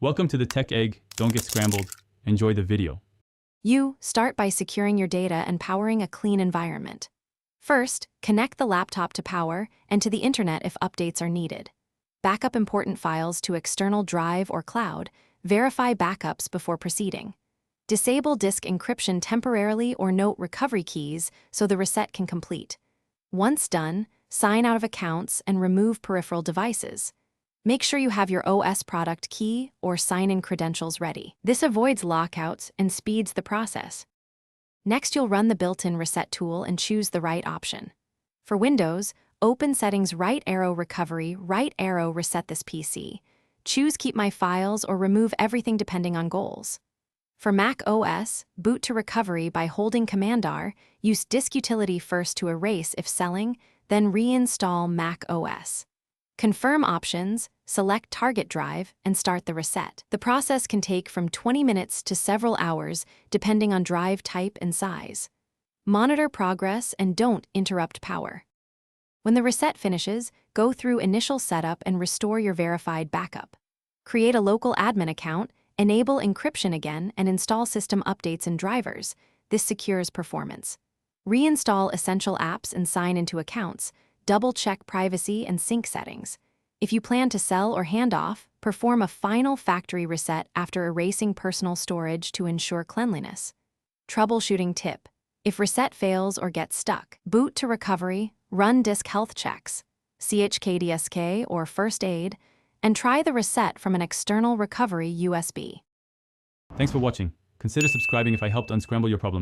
Welcome to the Tech Egg. Don't get scrambled. Enjoy the video. You start by securing your data and powering a clean environment. First, connect the laptop to power and to the internet if updates are needed. Backup important files to external drive or cloud. Verify backups before proceeding. Disable disk encryption temporarily or note recovery keys so the reset can complete. Once done, sign out of accounts and remove peripheral devices. Make sure you have your OS product key or sign-in credentials ready. This avoids lockouts and speeds the process. Next, you'll run the built-in reset tool and choose the right option. For Windows, open Settings, right arrow Recovery, right arrow Reset this PC. Choose Keep My Files or remove everything depending on goals. For macOS, boot to recovery by holding Command-R, use Disk Utility first to erase if selling, then reinstall macOS. Confirm options, select Target Drive, and start the reset. The process can take from 20 minutes to several hours, depending on drive type and size. Monitor progress and don't interrupt power. When the reset finishes, go through initial setup and restore your verified backup. Create a local admin account, enable encryption again, and install system updates and drivers. This secures performance. Reinstall essential apps and sign into accounts. Double-check privacy and sync settings. If you plan to sell or hand off, perform a final factory reset after erasing personal storage to ensure cleanliness. Troubleshooting tip. If reset fails or gets stuck, boot to recovery, run disk health checks, CHKDSK or first aid, and try the reset from an external recovery USB. Thanks for watching. Consider subscribing if I helped unscramble your problems.